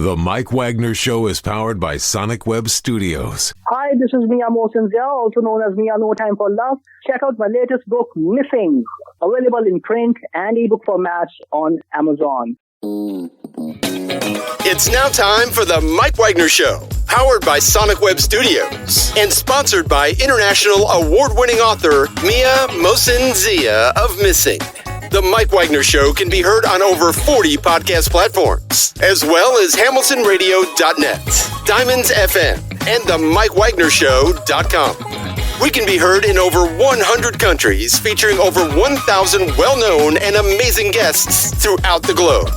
The Mike Wagner Show is powered by Sonic Web Studios. Hi, this is Mia Mosinzia, also known as Mia No Time for Love. Check out my latest book, Missing, available in print and ebook formats on Amazon. It's now time for the Mike Wagner Show, powered by Sonic Web Studios and sponsored by international award-winning author Mia Mosinzia of Missing. The Mike Wagner Show can be heard on over 40 podcast platforms, as well as hamiltonradio.net, Diamonds FM, and the MikeWagnerShow.com. We can be heard in over 100 countries, featuring over 1,000 well-known and amazing guests throughout the globe.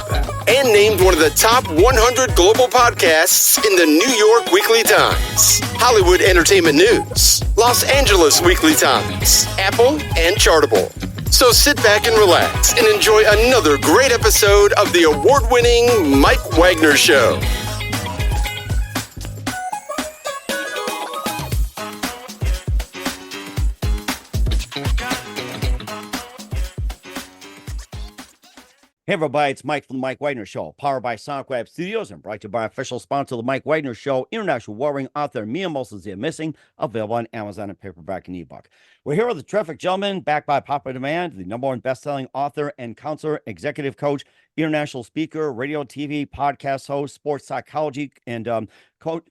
And named one of the top 100 global podcasts in the New York Weekly Times, Hollywood Entertainment News, Los Angeles Weekly Times, Apple, and Chartable. So sit back and relax and enjoy another great episode of the award-winning Mike Wagner Show. Hey everybody, it's Mike from the Mike Wagner Show, powered by Sonic Web Studios and brought to you by official sponsor of the Mike Wagner Show, international warring author Mia Mosinzia Missing, available on Amazon and paperback and ebook. We're here with a terrific gentleman, backed by popular demand, the #1 best-selling author and counselor, executive coach, international speaker, radio, TV, podcast host, sports psychology, and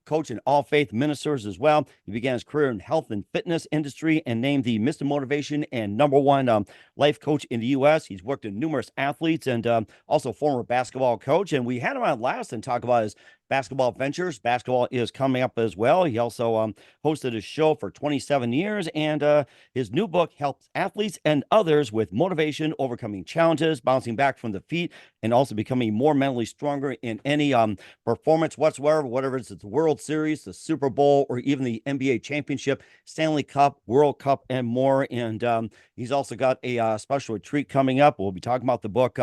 coach in all faith ministers as well. He began his career in health and fitness industry and named the Mr. Motivation and #1 life coach in the U.S. He's worked with numerous athletes and also former basketball coach. And we had him on last and talk about his basketball ventures. Basketball is coming up as well. He also hosted his show for 27 years, and his new book helps athletes and others with motivation, overcoming challenges, bouncing back from defeat, and also becoming more mentally stronger in any performance whatsoever, whatever it's the World Series, the Super Bowl, or even the NBA championship, Stanley Cup, World Cup, and more. And he's also got a special retreat coming up. We'll be talking about the book,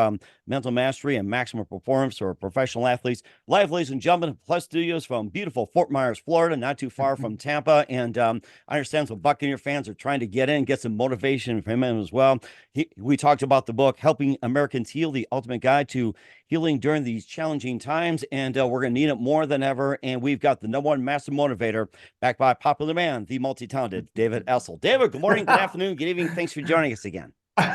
Mental Mastery and Maximum Performance for Professional Athletes. Live, ladies and gentlemen, Plus Studios from beautiful Fort Myers, Florida, not too far from Tampa. And I understand some Buccaneer fans are trying to get in, get some motivation from him as well. We talked about the book, Helping Americans Heal, the Ultimate Guide to Healing During These Challenging Times. And we're going to need it more than ever. And we've got the #1 master motivator, backed by popular man, the multi-talented David Essel. David, good morning, good afternoon, good evening. Thanks for joining us again.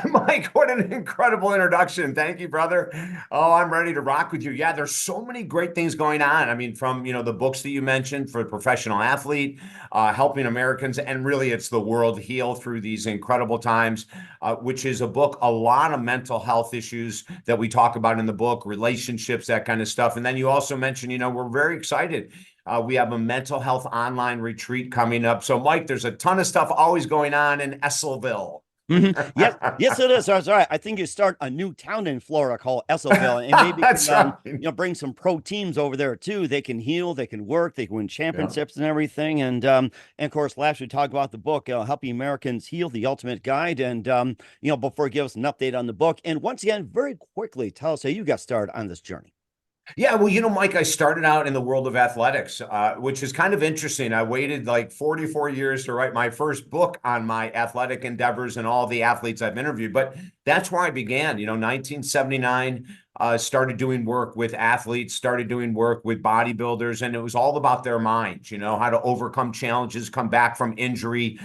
Mike, what an incredible introduction. Thank you, brother. Oh, I'm ready to rock with you. Yeah, there's so many great things going on. I mean, from, the books that you mentioned for Professional Athlete, Helping Americans, and really it's the world heal through these incredible times, which is a book, a lot of mental health issues that we talk about in the book, relationships, that kind of stuff. And then you also mentioned, we're very excited. We have a mental health online retreat coming up. So, Mike, there's a ton of stuff always going on in Esselville. Mm-hmm. Yes, it is. That's right. I think you start a new town in Florida called Esselville, and maybe bring some pro teams over there too. They can heal, they can work, they can win championships and everything. And of course, last we talked about the book, Helping Americans Heal, the Ultimate Guide. And before you give us an update on the book, and once again, very quickly, tell us how you got started on this journey. Yeah, well, Mike, I started out in the world of athletics, which is kind of interesting. I waited like 44 years to write my first book on my athletic endeavors and all the athletes I've interviewed. But that's where I began, 1979, started doing work with athletes, started doing work with bodybuilders, and it was all about their minds, how to overcome challenges, come back from injury,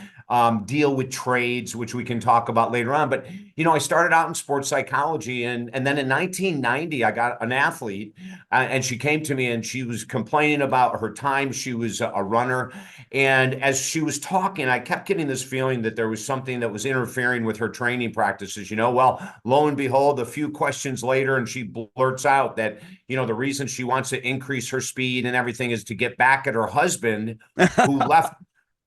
deal with trades, which we can talk about later on. But, I started out in sports psychology. And then in 1990, I got an athlete and she came to me and she was complaining about her time. She was a runner. And as she was talking, I kept getting this feeling that there was something that was interfering with her training practices. Well, lo and behold, a few questions later, and she blurts out that, the reason she wants to increase her speed and everything is to get back at her husband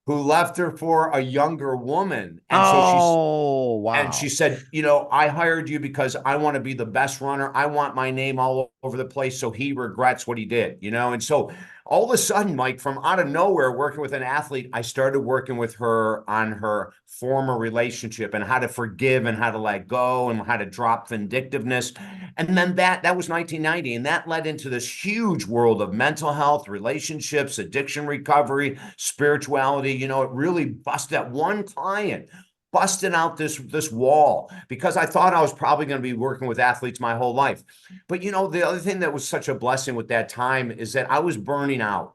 who left her for a younger woman. And wow. And she said, I hired you because I want to be the best runner. I want my name all over the place. So he regrets what he did, And so all of a sudden, Mike, from out of nowhere, working with an athlete, I started working with her on her former relationship and how to forgive and how to let go and how to drop vindictiveness. And then that was 1990. And that led into this huge world of mental health, relationships, addiction recovery, spirituality. It really busted that one client busting out this wall because I thought I was probably going to be working with athletes my whole life. But, the other thing that was such a blessing with that time is that I was burning out.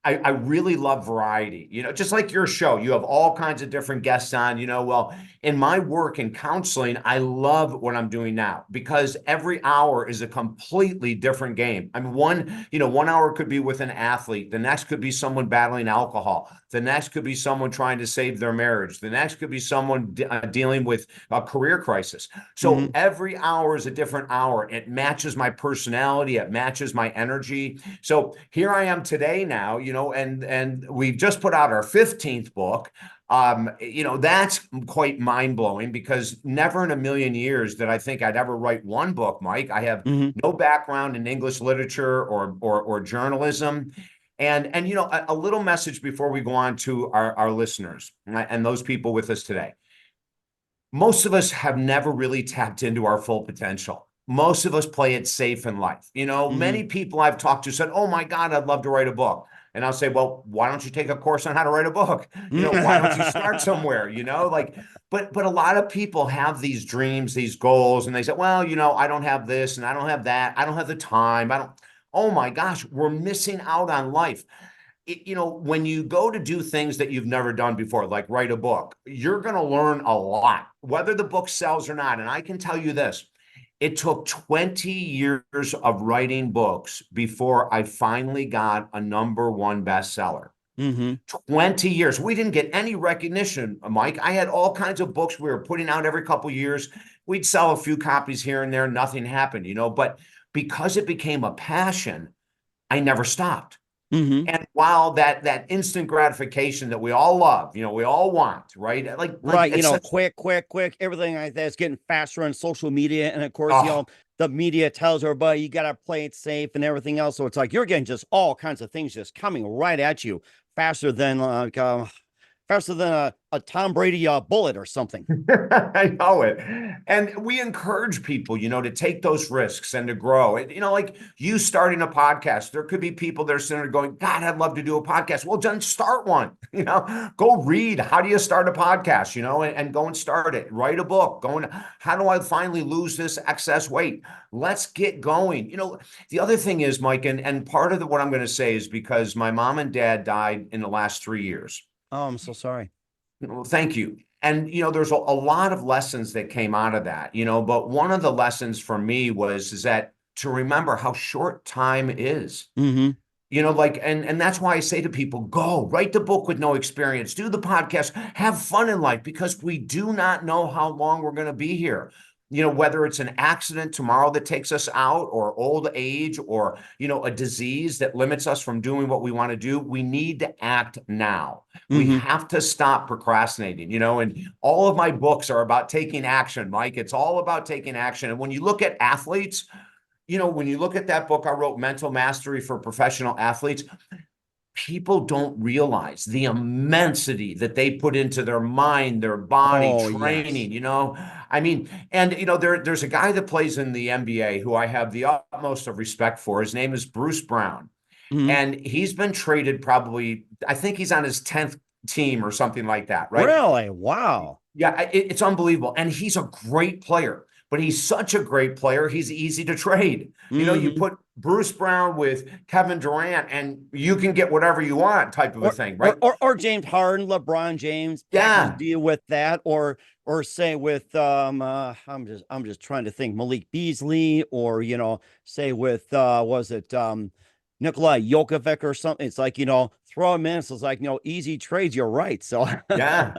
I really love variety, just like your show. You have all kinds of different guests on, well, in my work in counseling, I love what I'm doing now because every hour is a completely different game. I mean, one hour could be with an athlete. The next could be someone battling alcohol. The next could be someone trying to save their marriage. The next could be someone dealing with a career crisis. So every hour is a different hour. It matches my personality. It matches my energy. So here I am today now, and we've just put out our 15th book. That's quite mind-blowing because never in a million years did I think I'd ever write one book, Mike. I have no background in English literature or journalism. And a little message before we go on to our listeners and those people with us today. Most of us have never really tapped into our full potential. Most of us play it safe in life. Many people I've talked to said, "Oh my God, I'd love to write a book." And I'll say, "Well, why don't you take a course on how to write a book? Why don't you start somewhere?" But a lot of people have these dreams, these goals, and they say, "Well, I don't have this and I don't have that. I don't have the time. Oh my gosh, we're missing out on life. When you go to do things that you've never done before, like write a book, you're going to learn a lot, whether the book sells or not. And I can tell you this. It took 20 years of writing books before I finally got a #1 bestseller. 20 years. We didn't get any recognition, Mike. I had all kinds of books we were putting out every couple of years. We'd sell a few copies here and there. Nothing happened, but because it became a passion, I never stopped. And while that instant gratification that we all love, we all want, right? Quick, everything like that's getting faster on social media. And of course, the media tells everybody you got to play it safe and everything else. So it's like you're getting just all kinds of things just coming right at you faster than a Tom Brady bullet or something. I know it. And we encourage people, to take those risks and to grow. Like you starting a podcast, there could be people that are sitting there going, "God, I'd love to do a podcast." Well, then start one, go read. How do you start a podcast, and go and start it. Write a book. How do I finally lose this excess weight? Let's get going. The other thing is, Mike, and part of what I'm going to say is because my mom and dad died in the last 3 years. Oh, I'm so sorry. Well, thank you. And, there's a lot of lessons that came out of that, but one of the lessons for me is that to remember how short time is, and that's why I say to people, go write the book with no experience, do the podcast, have fun in life, because we do not know how long we're going to be here. Whether it's an accident tomorrow that takes us out or old age or, a disease that limits us from doing what we want to do, we need to act now. We have to stop procrastinating, and all of my books are about taking action, Mike. It's all about taking action. And when you look at athletes, when you look at that book I wrote, Mental Mastery for Professional Athletes, people don't realize the immensity that they put into their mind, their body, training, yes. I mean, and, there's a guy that plays in the NBA who I have the utmost of respect for. His name is Bruce Brown. And he's been traded probably, I think he's on his 10th team or something like that, right? Really? Wow. Yeah, it's unbelievable. And he's a great player. But he's such a great player, he's easy to trade. You put Bruce Brown with Kevin Durant and you can get whatever you want type of a thing, right? Or James Harden, LeBron James. Yeah. Deal with that. Or say with, I'm just trying to think, Malik Beasley, or, say with, Nikola Jokovic or something. It's like, throw him in. So it's like, easy trades. You're right. So yeah.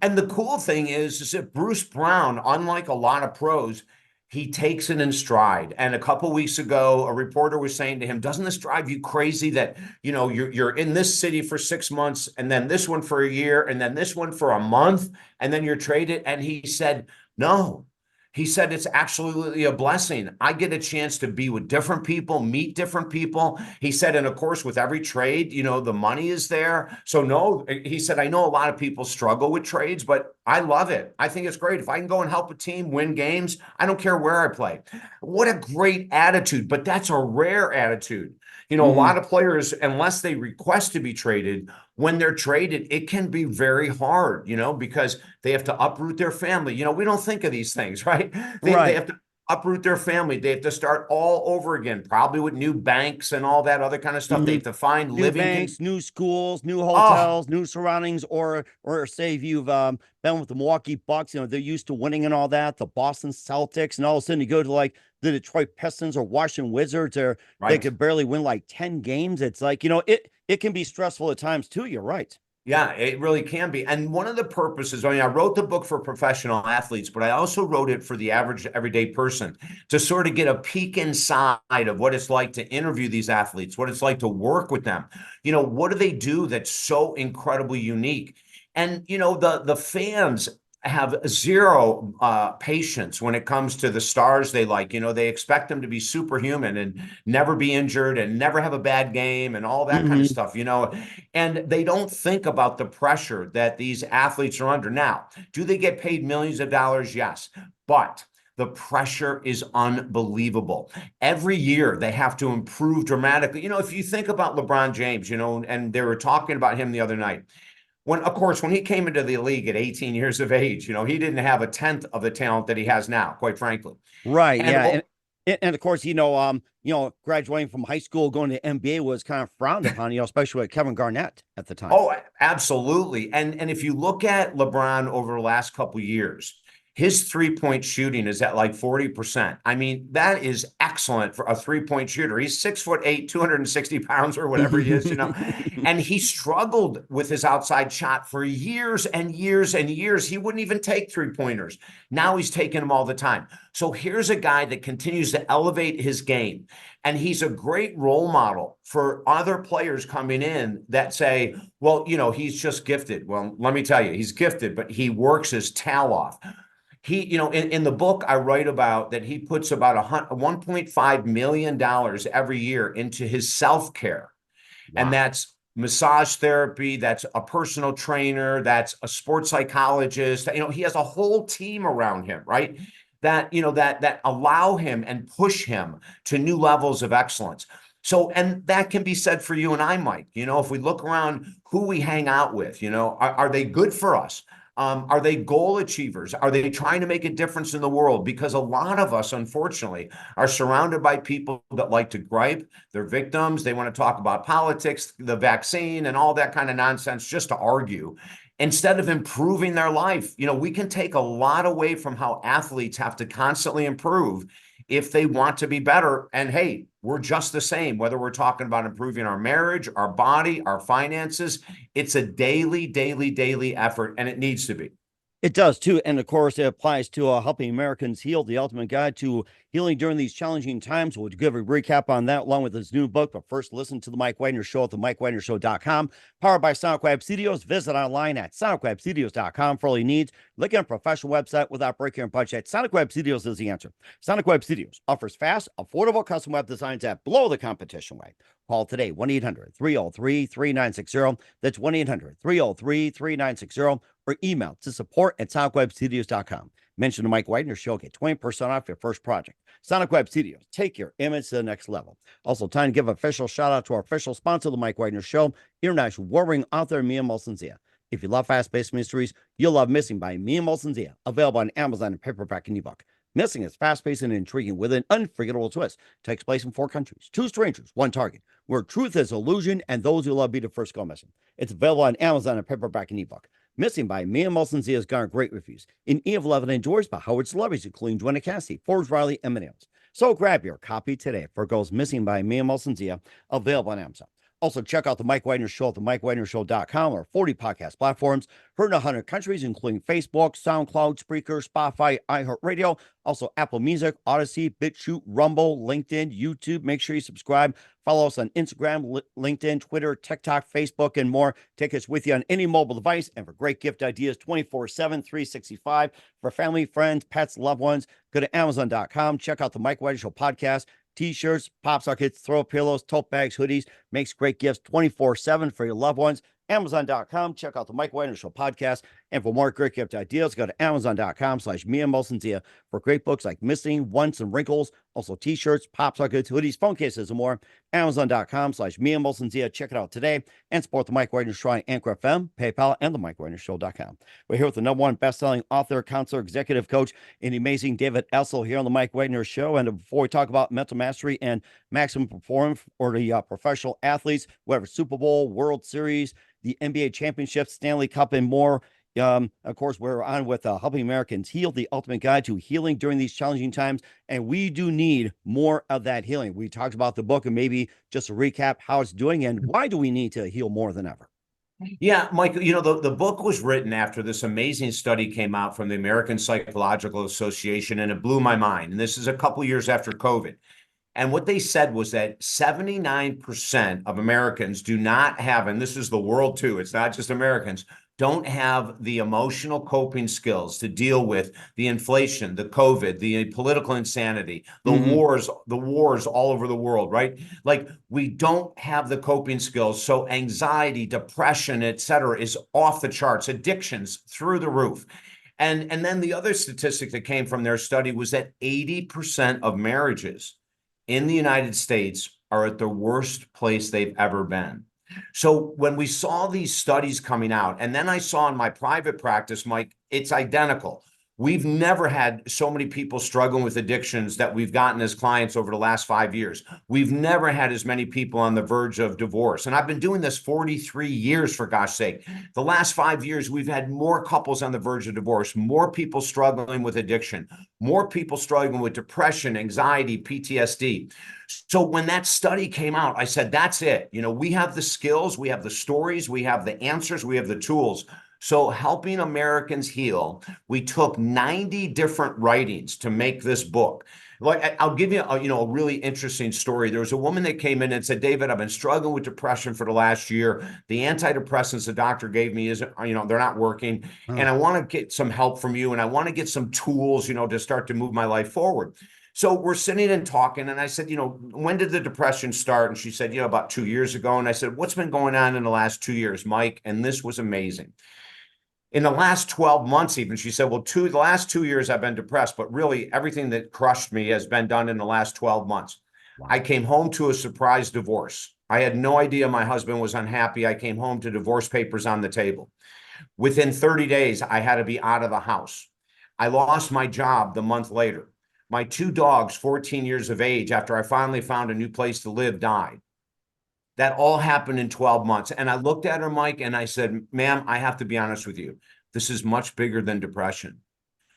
And the cool thing is that Bruce Brown, unlike a lot of pros, he takes it in stride. And a couple of weeks ago, a reporter was saying to him, "Doesn't this drive you crazy that, you're in this city for 6 months and then this one for a year and then this one for a month and then you're traded?" And he said, "No." He said, "It's absolutely a blessing. I get a chance to be with different people, meet different people." He said, and of course, with every trade, the money is there. So no, he said, "I know a lot of people struggle with trades, but I love it. I think it's great. If I can go and help a team win games, I don't care where I play. What a great attitude, but that's a rare attitude. A lot of players, unless they request to be traded, when they're traded, it can be very hard, because they have to uproot their family. We don't think of these things, right? They have to uproot their family. They have to start all over again, probably with new banks and all that other kind of stuff. They have to find new living banks, new schools, new hotels, new surroundings, or say if you've been with the Milwaukee Bucks, they're used to winning and all that, the Boston Celtics, and all of a sudden you go to like the Detroit Pistons or Washington Wizards, or they could barely win like 10 games. It's like, it can be stressful at times too. You're right. Yeah, it really can be. And one of the purposes, I wrote the book for professional athletes, but I also wrote it for the average everyday person to sort of get a peek inside of what it's like to interview these athletes, what it's like to work with them. What do they do that's so incredibly unique? And, the fans have zero patience when it comes to the stars they like. They expect them to be superhuman and never be injured and never have a bad game and all that kind of stuff, and they don't think about the pressure that these athletes are under. Now, do they get paid millions of dollars? Yes, but the pressure is unbelievable. Every year they have to improve dramatically. If you think about LeBron James, and they were talking about him the other night, when he came into the league at 18 years of age, he didn't have a tenth of the talent that he has now, quite frankly. Right. And of course, graduating from high school, going to NBA was kind of frowned upon, especially with Kevin Garnett at the time. Oh, absolutely. And if you look at LeBron over the last couple of years, his three-point shooting is at like 40%. I mean, that is excellent for a three-point shooter. He's 6'8", 260 pounds or whatever he is, and he struggled with his outside shot for years and years and years. He wouldn't even take three-pointers. Now he's taking them all the time. So here's a guy that continues to elevate his game. And he's a great role model for other players coming in that say, well, he's just gifted. Well, let me tell you, he's gifted, but he works his tail off. He, in the book, I write about that he puts about $1.5 million every year into his self-care. Wow. And that's massage therapy, that's a personal trainer, that's a sports psychologist. He has a whole team around him, right? That, that allow him and push him to new levels of excellence. So, and that can be said for you and I, Mike. If we look around who we hang out with, are they good for us? Are they goal achievers? Are they trying to make a difference in the world? Because a lot of us, unfortunately, are surrounded by people that like to gripe. They're victims. They want to talk about politics, the vaccine, and all that kind of nonsense just to argue, instead of improving their life. We can take a lot away from how athletes have to constantly improve if they want to be better. And hey, we're just the same, whether we're talking about improving our marriage, our body, our finances. It's a daily effort, and it needs to be. It does too. And of course, it applies to Helping Americans Heal, the ultimate guide to healing during these challenging times. We'll give a recap on that along with his new book. But first, listen to the Mike Wagner Show at the MikeWagnerShow.com. Powered by Sonic Web Studios. Visit online at SonicWebStudios.com for all your needs. Look at a professional website without breaking your budget. Sonic Web Studios is the answer. Sonic Web Studios offers fast, affordable custom web designs that blow the competition away. Call today, 1-800-303-3960. That's 1-800-303-3960. Or email to support@sonicwebstudios.com. Mention the Mike Wagner Show. Get 20% off your first project. Sonic Web Studios. Take your image to the next level. Also, time to give an official shout out to our official sponsor, the Mike Wagner Show, international warring author Mia Molson-Zia. If you love fast-paced mysteries, you'll love Missing by Mia Molson-Zia. Available on Amazon in paperback and ebook. Missing is fast-paced and intriguing with an unforgettable twist. Takes place in 4 countries, 2 strangers, 1 target, where truth is illusion and those who love be the first go missing. It's available on Amazon in paperback and ebook. Missing by Mia Molson-Zia has garnered great reviews. In E of 11 endorsed by Howard celebrities, including Joanna Cassidy, Forbes Riley, and many others. So grab your copy today for Goes Missing by Mia Molson-Zia, available on Amazon. Also, check out the Mike Wagner Show at the MikeWagnerShow.com or 40 podcast platforms. Heard in 100 countries, including Facebook, SoundCloud, Spreaker, Spotify, iHeartRadio. Also, Apple Music, Odyssey, BitChute, Rumble, LinkedIn, YouTube. Make sure you subscribe. Follow us on Instagram, LinkedIn, Twitter, TikTok, Facebook, and more. Take us with you on any mobile device. And for great gift ideas, 24/7, 365 for family, friends, pets, loved ones, go to Amazon.com. Check out the Mike Wagner Show podcast. T-shirts, pop sockets, throw pillows, tote bags, hoodies. Makes great gifts 24/7 for your loved ones. Amazon.com. Check out the Mike Wagner Show podcast. And for more great gift ideas, go to Amazon.com/MiaMolsonzia for great books like Missing, Once, and Wrinkles. Also t-shirts, pop sockets, hoodies, phone cases, and more. Amazon.com/MiaMolsonzia. Check it out today and support the Mike Wagner Show on Anchor FM, PayPal, and the MikeWagnerShow.com. We're here with the #1 best-selling author, counselor, executive coach, and the amazing David Essel here on the Mike Wagner Show. And before we talk about mental mastery and maximum performance for the professional athletes, whether Super Bowl, World Series, the NBA championship, Stanley Cup, and more. Of course, we're on with Helping Americans Heal, the ultimate guide to healing during these challenging times. And we do need more of that healing. We talked about the book and maybe just to recap how it's doing and why do we need to heal more than ever? Yeah, Mike, the book was written after this amazing study came out from the American Psychological Association, and it blew my mind. And this is a couple years after COVID. And what they said was that 79% of Americans do not have, and this is the world too, it's not just Americans, don't have the emotional coping skills to deal with the inflation, the COVID, the political insanity, the wars all over the world, right? Like, we don't have the coping skills. So anxiety, depression, et cetera, is off the charts, addictions through the roof. And then the other statistic that came from their study was that 80% of marriages in the United States are at the worst place they've ever been. So when we saw these studies coming out, and then I saw in my private practice, Mike, it's identical. We've never had so many people struggling with addictions that we've gotten as clients over the last 5 years. We've never had as many people on the verge of divorce. And I've been doing this 43 years, for gosh sake. The last 5 years, we've had more couples on the verge of divorce, more people struggling with addiction, more people struggling with depression, anxiety, PTSD. So when that study came out, I said, that's it. We have the skills, we have the stories, we have the answers, we have the tools. So Helping Americans Heal, we took 90 different writings to make this book. Like, I'll give you a really interesting story. There was a woman that came in and said, David, I've been struggling with depression for the last year. The antidepressants the doctor gave me isn't, they're not working. And I want to get some help from you. And I want to get some tools, to start to move my life forward. So we're sitting and talking, and I said, when did the depression start? And she said, about 2 years ago. And I said, what's been going on in the last 2 years, Mike? And this was amazing. In the last 12 months, even, she said, well, the last 2 years I've been depressed, but really everything that crushed me has been done in the last 12 months. Wow. I came home to a surprise divorce. I had no idea my husband was unhappy. I came home to divorce papers on the table. Within 30 days, I had to be out of the house. I lost my job the month later. My 2 dogs, 14 years of age, after I finally found a new place to live, died. That all happened in 12 months. And I looked at her, Mike, and I said, ma'am, I have to be honest with you. This is much bigger than depression.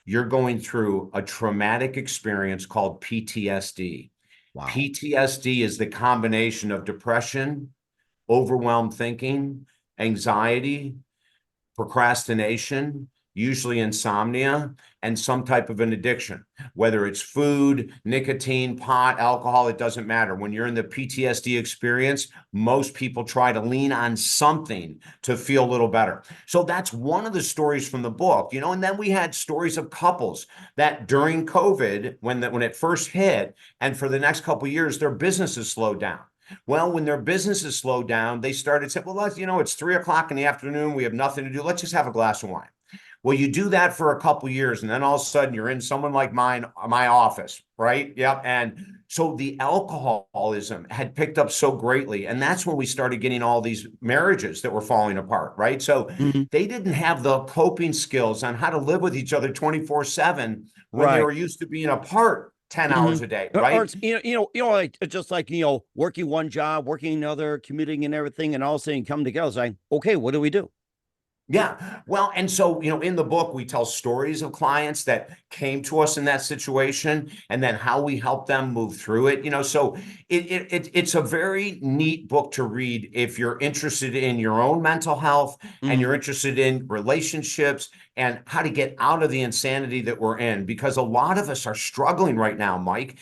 You're going through a traumatic experience called PTSD. Wow. PTSD is the combination of depression, overwhelmed thinking, anxiety, procrastination, usually insomnia, and some type of an addiction, whether it's food, nicotine, pot, alcohol, it doesn't matter. When you're in the PTSD experience, most people try to lean on something to feel a little better. So that's one of the stories from the book, and then we had stories of couples that during COVID, when it first hit, and for the next couple of years, their businesses slowed down. Well, when their businesses slowed down, they started saying, well, it's 3 o'clock in the afternoon. We have nothing to do. Let's just have a glass of wine. Well, you do that for a couple of years, and then all of a sudden you're in someone like my office, right? Yep. And so the alcoholism had picked up so greatly, and that's when we started getting all these marriages that were falling apart, right? So they didn't have the coping skills on how to live with each other 24/7 when they were used to being apart 10 hours a day, right? Or it's, just like, working one job, working another, commuting and everything, and all of a sudden you come together, it's like, okay, what do we do? Yeah. Well, and so, in the book, we tell stories of clients that came to us in that situation and then how we help them move through it. So it's a very neat book to read if you're interested in your own mental health and you're interested in relationships and how to get out of the insanity that we're in, because a lot of us are struggling right now, Mike.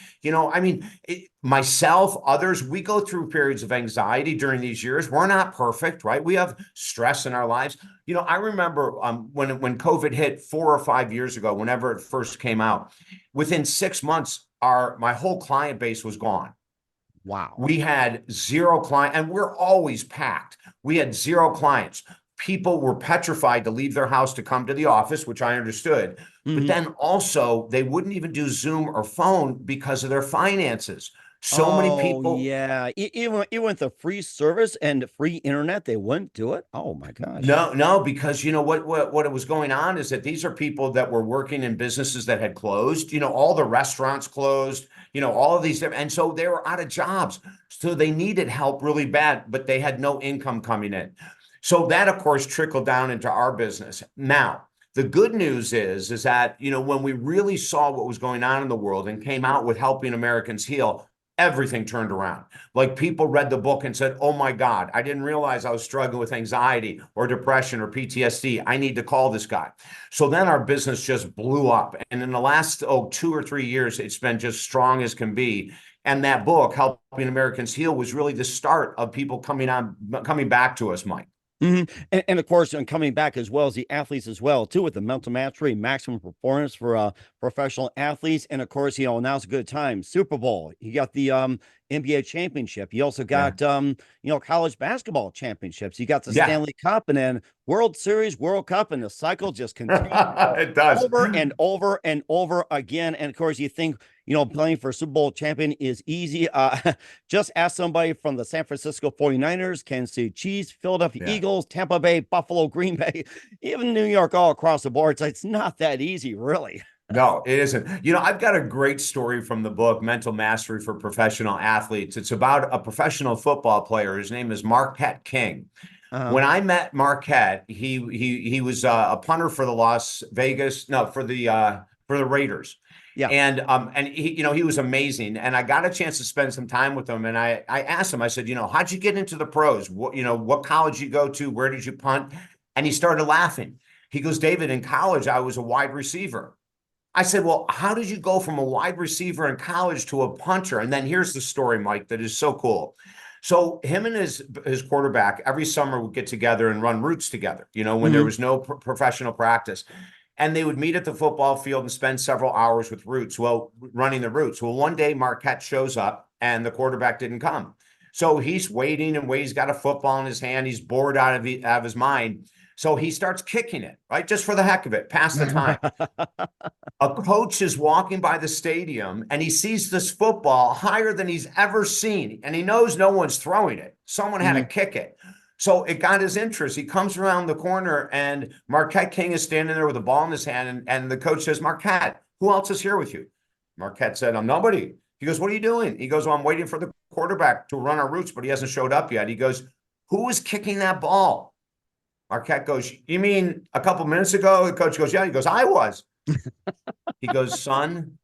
Myself, others, we go through periods of anxiety during these years. We're not perfect, right? We have stress in our lives. I remember when COVID hit 4 or 5 years ago, whenever it first came out, within 6 months, my whole client base was gone. Wow. We had 0 client, and we're always packed. We had 0 clients. People were petrified to leave their house to come to the office, which I understood. But then also they wouldn't even do Zoom or phone because of their finances. So many people. Yeah. Even with the free service and free internet, they wouldn't do it. Oh my gosh. No, because you know what was going on is that these are people that were working in businesses that had closed. You know, all the restaurants closed. You know, all of these, and so they were out of jobs. So they needed help really bad, but they had no income coming in. So that, of course, trickled down into our business. Now, the good news is that, you know, when we really saw what was going on in the world and came out with Helping Americans Heal, everything turned around. Like people read the book and said, oh my God, I didn't realize I was struggling with anxiety or depression or PTSD. I need to call this guy. So then our business just blew up. And in the last 2 or 3 years, it's been just strong as can be. And that book, Helping Americans Heal, was really the start of people coming back to us, Mike. And of course, and coming back as well as the athletes as well, too, with the mental mastery, maximum performance for professional athletes. And of course, now's a good time. Super Bowl. You got the NBA championship. You also got college basketball championships. You got the Stanley Cup and then World Series, World Cup, and the cycle just continues. It does. Over and over and over again. And of course, you think, playing for a Super Bowl champion is easy. Just ask somebody from the San Francisco 49ers, Kansas City Chiefs, Philadelphia Eagles, Tampa Bay, Buffalo, Green Bay, even New York, all across the board. It's not that easy, really. No, it isn't. I've got a great story from the book, Mental Mastery for Professional Athletes. It's about a professional football player. His name is Marquette King. When I met Marquette, he was a punter for the for the Raiders. Yeah. And he was amazing. And I got a chance to spend some time with him. And I asked him, I said, how'd you get into the pros? What college did you go to? Where did you punt? And he started laughing. He goes, David, in college, I was a wide receiver. I said, well, how did you go from a wide receiver in college to a punter? And then here's the story, Mike, that is so cool. So him and his quarterback every summer would get together and run routes together, when there was no professional practice. And they would meet at the football field and spend several hours with running the routes. Well, one day Marquette shows up and the quarterback didn't come. So he's waiting and waiting. He's got a football in his hand. He's bored out of his mind. So he starts kicking it, right? Just for the heck of it, pass the time. A coach is walking by the stadium and he sees this football higher than he's ever seen. And he knows no one's throwing it. Someone had to kick it. So it got his interest. He comes around the corner and Marquette King is standing there with a ball in his hand. And the coach says, Marquette, who else is here with you? Marquette said, I'm nobody. He goes, what are you doing? He goes, well, I'm waiting for the quarterback to run our routes, but he hasn't showed up yet. He goes, who is kicking that ball? Marquette goes, you mean a couple minutes ago? The coach goes, yeah. He goes, I was. He goes, son,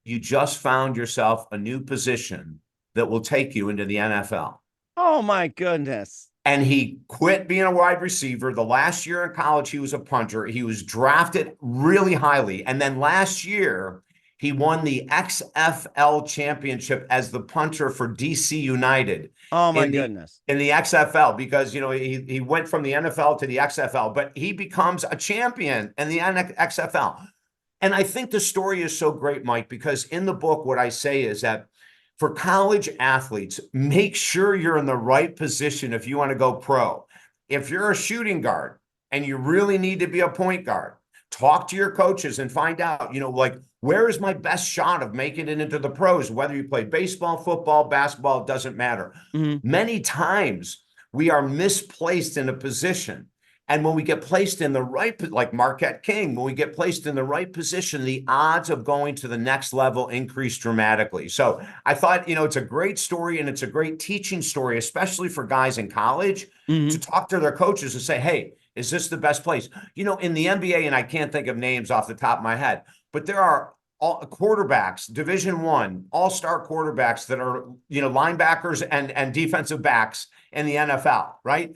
you just found yourself a new position that will take you into the NFL. Oh, my goodness. And he quit being a wide receiver. The last year in college, he was a punter. He was drafted really highly. And then last year, he won the XFL championship as the punter for DC United. Oh, my goodness. In the XFL, because, he went from the NFL to the XFL, but he becomes a champion in the XFL. And I think the story is so great, Mike, because in the book, what I say is that for college athletes, make sure you're in the right position if you want to go pro. If you're a shooting guard and you really need to be a point guard, talk to your coaches and find out, where is my best shot of making it into the pros? Whether you play baseball, football, basketball, it doesn't matter. Many times we are misplaced in a position. And when we get placed in the right, like Marquette King, when we get placed in the right position, the odds of going to the next level increase dramatically. So I thought, it's a great story and it's a great teaching story, especially for guys in college to talk to their coaches and say, hey, is this the best place? In the NBA, and I can't think of names off the top of my head, but there are quarterbacks, Division I, all-star quarterbacks that are, linebackers and defensive backs in the NFL, right?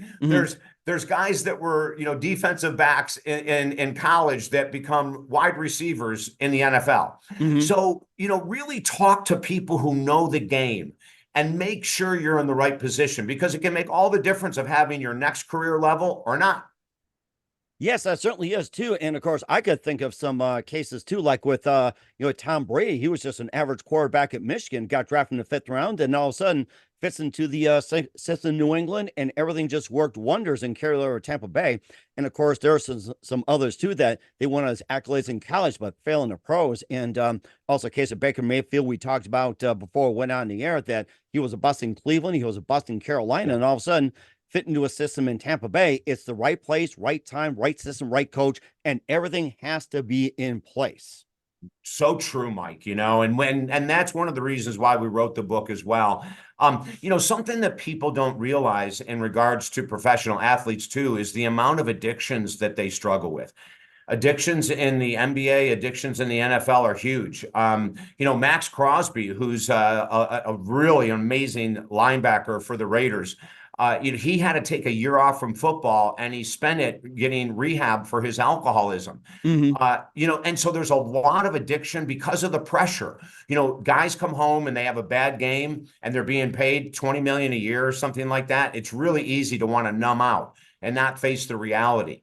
There's guys that were, defensive backs in college that become wide receivers in the NFL. So, really talk to people who know the game and make sure you're in the right position, because it can make all the difference of having your next career level or not. Yes, that certainly is too. And of course, I could think of some cases too, like with Tom Brady. He was just an average quarterback at Michigan, got drafted in the 5th round, and all of a sudden fits into the system in New England, and everything just worked wonders in Carolina or Tampa Bay. And of course, there are some others too that they won as accolades in college, but fail in the pros. And also, a case of Baker Mayfield, we talked about before we went on the air, that he was a bust in Cleveland, he was a bust in Carolina, and all of a sudden, fit into a system in Tampa Bay. It's the right place, right time, right system, right coach, and everything has to be in place. So true, Mike, and that's one of the reasons why we wrote the book as well. Something that people don't realize in regards to professional athletes too is the amount of addictions that they struggle with. Addictions in the NBA, addictions in the NFL are huge. Max Crosby, who's a really amazing linebacker for the Raiders, he had to take a year off from football, and he spent it getting rehab for his alcoholism. And so there's a lot of addiction because of the pressure. Guys come home and they have a bad game and they're being paid $20 million a year or something like that. It's really easy to want to numb out and not face the reality,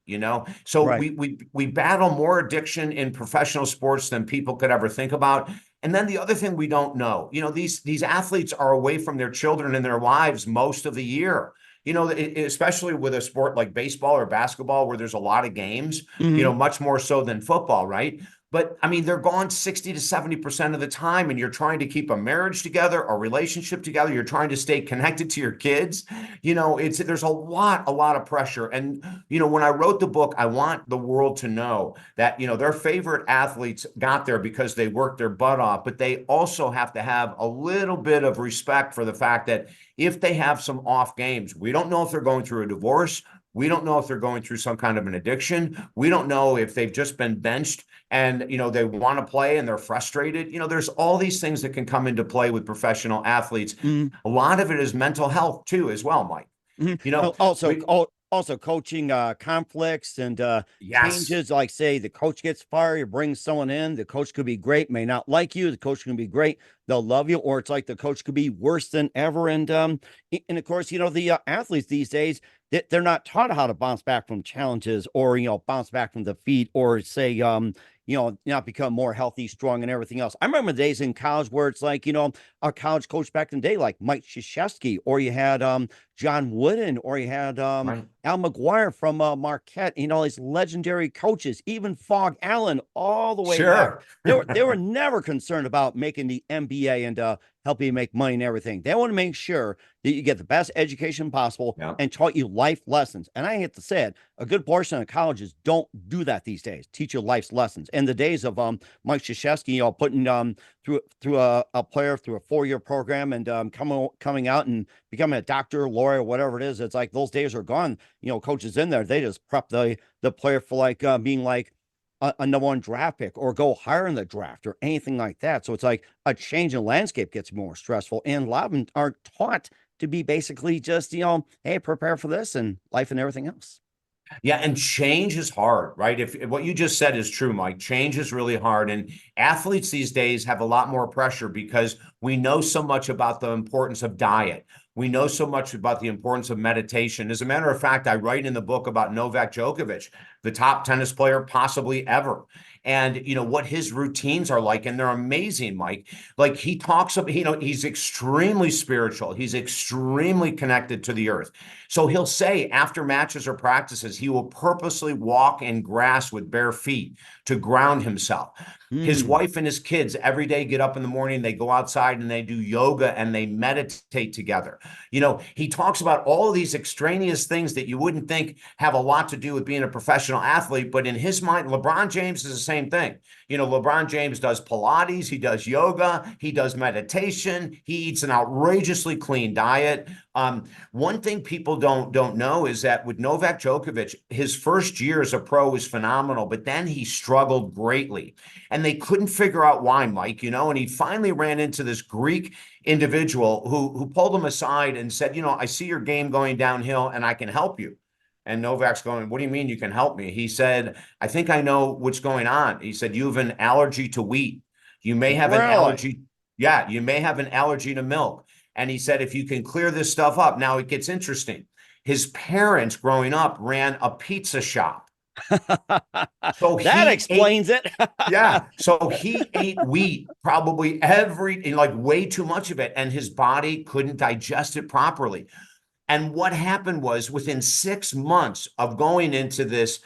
So Right. we battle more addiction in professional sports than people could ever think about. And then the other thing we don't know, these athletes are away from their children and their wives most of the year. Especially with a sport like baseball or basketball where there's a lot of games, much more so than football, right? But I mean, they're gone 60 to 70% of the time, and you're trying to keep a marriage together, a relationship together. You're trying to stay connected to your kids. There's a lot of pressure. And, when I wrote the book, I want the world to know that, their favorite athletes got there because they worked their butt off, but they also have to have a little bit of respect for the fact that if they have some off games, we don't know if they're going through a divorce. We don't know if they're going through some kind of an addiction. We don't know if they've just been benched and, they want to play and they're frustrated. There's all these things that can come into play with professional athletes. A lot of it is mental health too, as well, Mike. Also coaching conflicts and Yes. changes, like say the coach gets fired, you bring someone in, the coach could be great, may not like you, the coach can be great, they'll love you, or it's like the coach could be worse than ever. And of course, the athletes these days, they're not taught how to bounce back from challenges, or bounce back from defeat, or say not become more healthy, strong, and everything else. I remember the days in college where it's like, a college coach back in the day, like Mike Krzyzewski, or you had John Wooden, or you had Right. Al McGuire from Marquette, these legendary coaches, even Fog Allen, all the way back. Sure. They were never concerned about making the NBA and helping you make money and everything. They want to make sure that you get the best education possible and taught you life lessons. And I hate to say it, a good portion of colleges don't do that these days, teach you life's lessons. In the days of Mike Krzyzewski, putting through a player through a 4-year program and coming out and becoming a doctor, lawyer, whatever it is, it's like those days are gone. Coaches in there, they just prep the player for like being like a number 1 draft pick or go higher in the draft or anything like that. So it's like a change in landscape gets more stressful, and a lot of them are taught to be basically just, hey, prepare for this and life and everything else. Yeah, and change is hard, right? If what you just said is true, Mike, change is really hard. And athletes these days have a lot more pressure because we know so much about the importance of diet. We know so much about the importance of meditation. As a matter of fact, I write in the book about Novak Djokovic, the top tennis player possibly ever. And what his routines are like, and they're amazing, Mike. Like he talks about, he's extremely spiritual. He's extremely connected to the earth. So he'll say after matches or practices, he will purposely walk in grass with bare feet to ground himself. His wife and his kids every day get up in the morning, they go outside and they do yoga and they meditate together. He talks about all of these extraneous things that you wouldn't think have a lot to do with being a professional athlete, but in his mind, LeBron James is the same thing. LeBron James does Pilates, he does yoga, he does meditation, he eats an outrageously clean diet. One thing people don't know is that with Novak Djokovic, his first year as a pro was phenomenal, but then he struggled greatly. And they couldn't figure out why, Mike, and he finally ran into this Greek individual who pulled him aside and said, I see your game going downhill and I can help you. And Novak's going, what do you mean you can help me? He said, I think I know what's going on. He said, you have an allergy to wheat. You may have an allergy. Yeah, you may have an allergy to milk. And he said, if you can clear this stuff up, now it gets interesting. His parents growing up ran a pizza shop. So that explains it. Yeah. So he ate wheat probably like way too much of it, and his body couldn't digest it properly. And what happened was within 6 months of going into this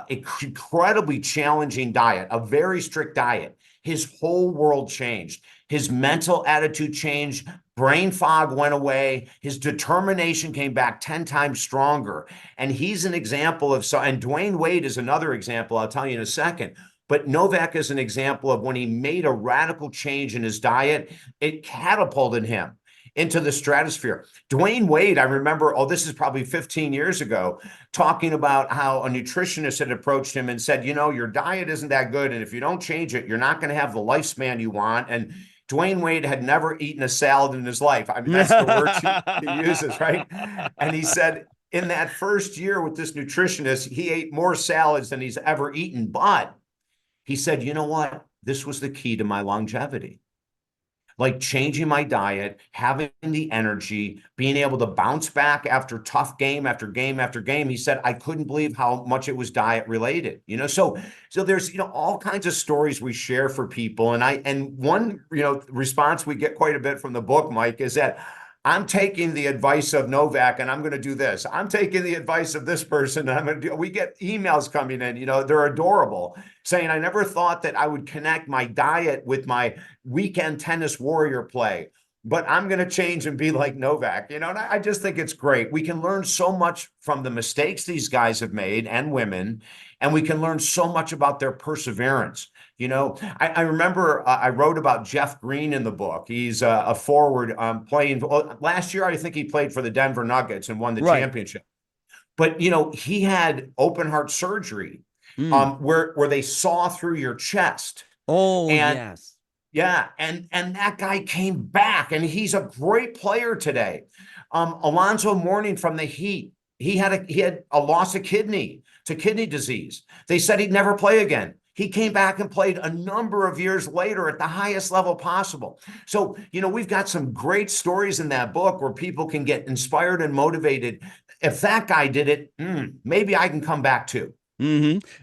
incredibly challenging diet, a very strict diet, his whole world changed. His mental attitude changed. Brain fog went away. His determination came back 10 times stronger. And he's an example of, and Dwayne Wade is another example, I'll tell you in a second. But Novak is an example of when he made a radical change in his diet, it catapulted him into the stratosphere. Dwayne Wade, I remember, this is probably 15 years ago, talking about how a nutritionist had approached him and said, your diet isn't that good, and if you don't change it, you're not going to have the lifespan you want. And Dwayne Wade had never eaten a salad in his life. I mean, that's the word he uses, right? And he said, in that first year with this nutritionist, he ate more salads than he's ever eaten. But he said, you know what? This was the key to my longevity. Like changing my diet, having the energy, being able to bounce back after tough game after game after game. He said, I couldn't believe how much it was diet related, so there's, all kinds of stories we share for people. And one, response we get quite a bit from the book, Mike, is that I'm taking the advice of Novak and I'm going to do this. I'm taking the advice of this person and I'm going to do, we get emails coming in, they're adorable, saying, I never thought that I would connect my diet with my weekend tennis warrior play, but I'm going to change and be like Novak, and I just think it's great. We can learn so much from the mistakes these guys have made and women, and we can learn so much about their perseverance. I remember I wrote about Jeff Green in the book. He's a forward playing. Last year, I think he played for the Denver Nuggets and won the championship. But, he had open heart surgery where they saw through your chest. Yes. Yeah. And that guy came back, and he's a great player today. Alonzo Mourning from the Heat, he had a loss of kidney to kidney disease. They said he'd never play again. He came back and played a number of years later at the highest level possible. So, we've got some great stories in that book where people can get inspired and motivated. If that guy did it, maybe I can come back too.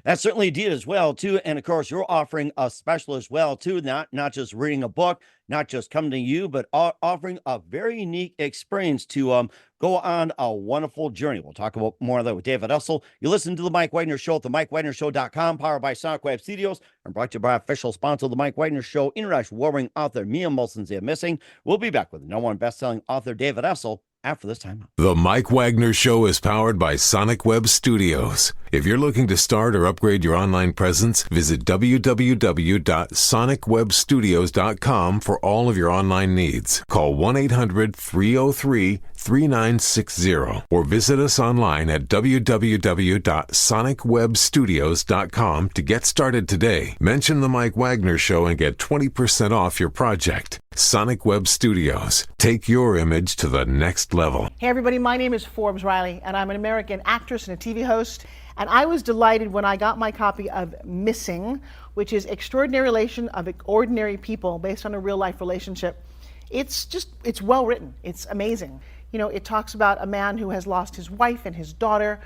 That certainly did as well, too. And of course, you're offering a special as well, too. Not just reading a book, not just coming to you, but offering a very unique experience to go on a wonderful journey. We'll talk about more of that with David Essel. You listen to The Mike Wagner Show at themikewagnershow.com, powered by Sonic Web Studios, and brought to you by official sponsor of The Mike Wagner Show, international warring author Mia Molson's They're Missing. We'll be back with the #1 best-selling author David Essel after this time. The Mike Wagner Show is powered by Sonic Web Studios. If you're looking to start or upgrade your online presence, visit www.sonicwebstudios.com for all of your online needs. Call 1-800-303-3960 or visit us online at www.sonicwebstudios.com to get started today. Mention The Mike Wagner Show and get 20% off your project. Sonic Web Studios. Take your image to the next level. Hey everybody, my name is Forbes Riley, and I'm an American actress and a TV host. And I was delighted when I got my copy of Missing, which is Extraordinary Relation of Ordinary People based on a real life relationship. It's well written. It's amazing. It talks about a man who has lost his wife and his daughter,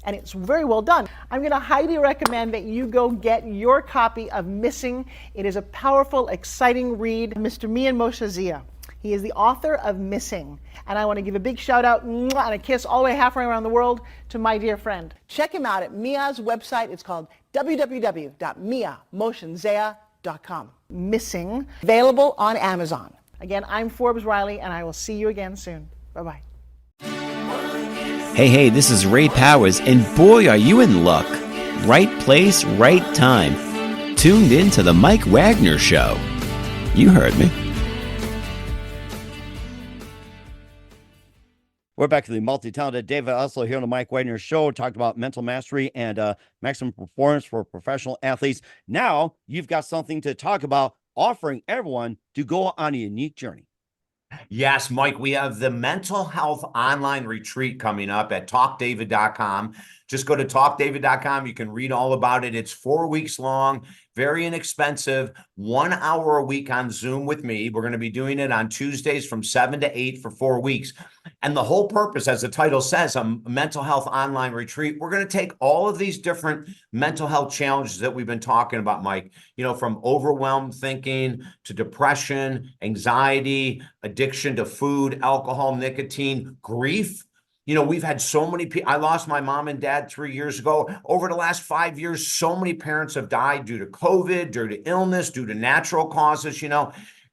and it's very well done. I'm going to highly recommend that you go get your copy of Missing. It is a powerful, exciting read. Mr. Mian Moshe Zia. He is the author of Missing. And I want to give a big shout out and a kiss all the way halfway around the world to my dear friend. Check him out at Mia's website. It's called www.miamoshenzea.com. Missing, available on Amazon. Again, I'm Forbes Riley, and I will see you again soon. Bye-bye. Hey, this is Ray Powers, and boy, are you in luck. Right place, right time. Tuned in to The Mike Wagner Show. You heard me. We're back to the multi-talented David Essel here on The Mike Wagner Show, talking about mental mastery and maximum performance for professional athletes. Now, you've got something to talk about, offering everyone to go on a unique journey. Yes, Mike, we have the Mental Health Online Retreat coming up at talkdavid.com. Just go to talkdavid.com. You can read all about it. It's 4 weeks long, very inexpensive, 1 hour a week on Zoom with me. We're going to be doing it on Tuesdays from 7 to 8 for 4 weeks. And the whole purpose, as the title says, a mental health online retreat. We're going to take all of these different mental health challenges that we've been talking about, Mike, from overwhelmed thinking to depression, anxiety, addiction to food, alcohol, nicotine, grief. We've had so many people. I lost my mom and dad 3 years ago. Over the last 5 years, so many parents have died due to COVID, due to illness, due to natural causes,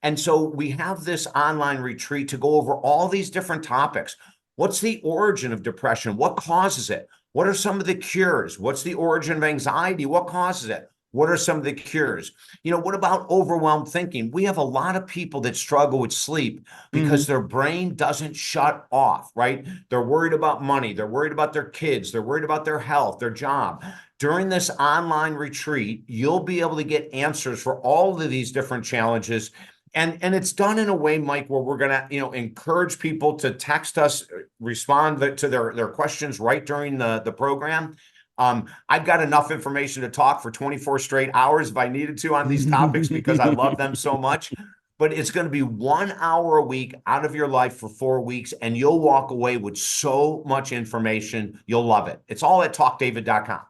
And so we have this online retreat to go over all these different topics. What's the origin of depression? What causes it? What are some of the cures? What's the origin of anxiety? What causes it? What are some of the cures? What about overwhelmed thinking? We have a lot of people that struggle with sleep because their brain doesn't shut off, right? They're worried about money. They're worried about their kids. They're worried about their health, their job. During this online retreat, you'll be able to get answers for all of these different challenges. And it's done in a way, Mike, where we're going to, encourage people to text us, respond to their questions right during the program. I've got enough information to talk for 24 straight hours if I needed to on these topics because I love them so much. But it's going to be 1 hour a week out of your life for 4 weeks, and you'll walk away with so much information. You'll love it. It's all at talkdavid.com.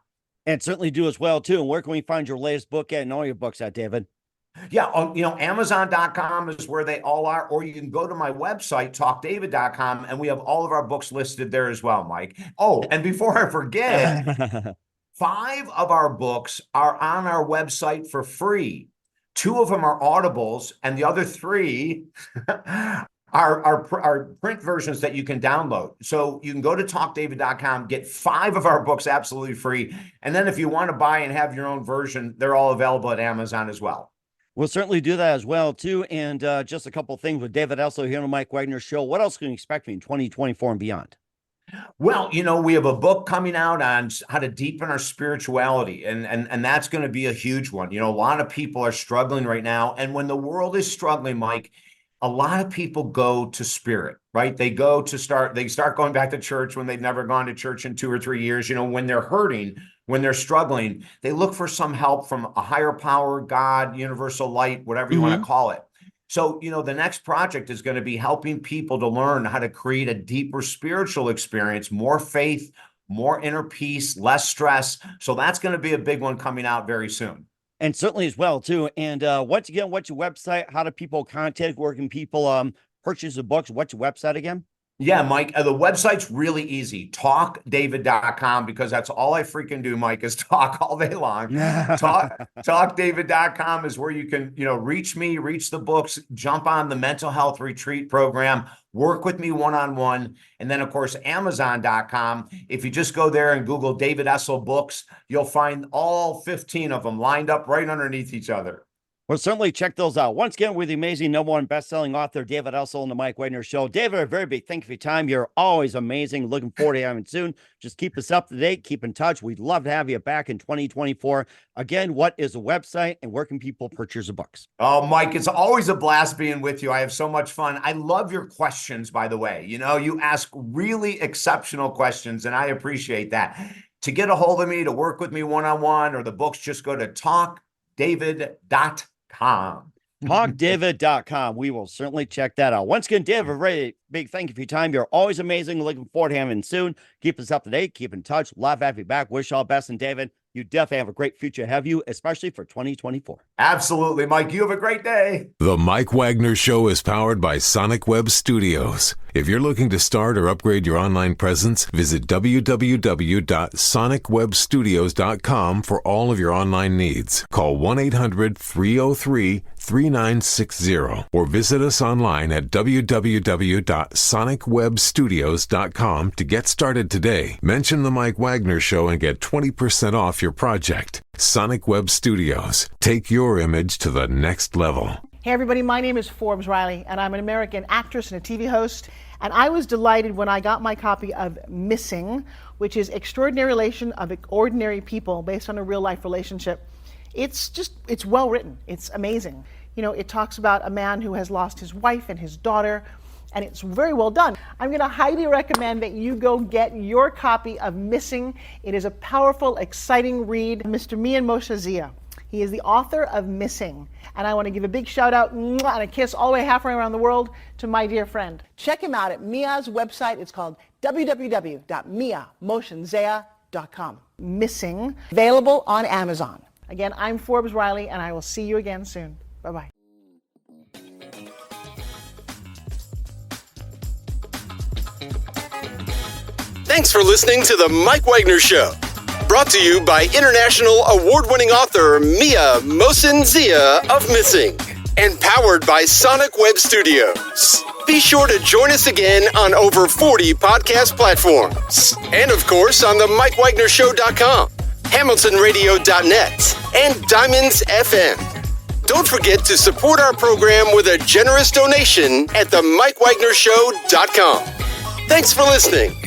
And certainly do as well, too. And where can we find your latest book at and all your books at, David? Yeah, Amazon.com is where they all are, or you can go to my website, talkdavid.com, and we have all of our books listed there as well, Mike. Oh, and before I forget, 5 of our books are on our website for free. 2 of them are audibles, and the other 3 are print versions that you can download. So you can go to talkdavid.com, get 5 of our books absolutely free. And then if you want to buy and have your own version, they're all available at Amazon as well. We'll certainly do that as well, too. And just a couple of things with David Essel here on the Mike Wagner Show. What else can you expect in 2024 and beyond? Well, we have a book coming out on how to deepen our spirituality, and that's going to be a huge one. A lot of people are struggling right now. And when the world is struggling, Mike, a lot of people go to spirit, right? They start going back to church when they've never gone to church in 2 or 3 years. When they're hurting, when they're struggling, they look for some help from a higher power, God, universal light, whatever you want to call it. So, the next project is going to be helping people to learn how to create a deeper spiritual experience, more faith, more inner peace, less stress. So that's going to be a big one coming out very soon. And certainly as well, too. And once again, what's your website? How do people contact? Where can people purchase the books? What's your website again? Yeah, Mike, the website's really easy. Talkdavid.com, because that's all I freaking do, Mike, is talk all day long. Talkdavid.com is where you can, reach me, reach the books, jump on the mental health retreat program, work with me one-on-one. And then, of course, Amazon.com. If you just go there and Google David Essel books, you'll find all 15 of them lined up right underneath each other. Well, certainly check those out. Once again, with the amazing #1 best-selling author, David Essel, on the Mike Wagner Show. David, a very big thank you for your time. You're always amazing. Looking forward to having you soon. Just keep us up to date. Keep in touch. We'd love to have you back in 2024. Again, what is the website and where can people purchase the books? Oh, Mike, it's always a blast being with you. I have so much fun. I love your questions, by the way. You ask really exceptional questions, and I appreciate that. To get a hold of me, to work with me one-on-one, or the books, just go to talkdavid.com. Talkdavid.com. We will certainly check that out. Once again, David, a very big thank you for your time. You're always amazing. Looking forward to having you soon. Keep us up to date. Keep in touch. Love to have you back. Wish all best. And David, you definitely have a great future ahead of you, especially for 2024. Absolutely, Mike. You have a great day. The Mike Wagner Show is powered by Sonic Web Studios. If you're looking to start or upgrade your online presence, visit www.sonicwebstudios.com for all of your online needs. Call 1-800-303-3960 or visit us online at www.sonicwebstudios.com to get started today. Mention the Mike Wagner Show and get 20% off your project. Sonic Web Studios. Take your image to the next level. Hey everybody, my name is Forbes Riley, and I'm an American actress and a TV host. And I was delighted when I got my copy of Missing, which is Extraordinary Relation of Ordinary People based on a real life relationship. It's well written. It's amazing. It talks about a man who has lost his wife and his daughter, and it's very well done. I'm going to highly recommend that you go get your copy of Missing. It is a powerful, exciting read. Mr. Mian Moshe Zia. He is the author of Missing. And I want to give a big shout out and a kiss all the way halfway around the world to my dear friend. Check him out at Mia's website. It's called www.miamotionsea.com. Missing, available on Amazon. Again, I'm Forbes Riley, and I will see you again soon. Bye-bye. Thanks for listening to The Mike Wagner Show. Brought to you by international award-winning author Mia Mohsen Zia of Missing. And powered by Sonic Web Studios. Be sure to join us again on over 40 podcast platforms. And of course on the MikeWagnerShow.com, HamiltonRadio.net, and Diamonds FM. Don't forget to support our program with a generous donation at the MikeWagnerShow.com. Thanks for listening.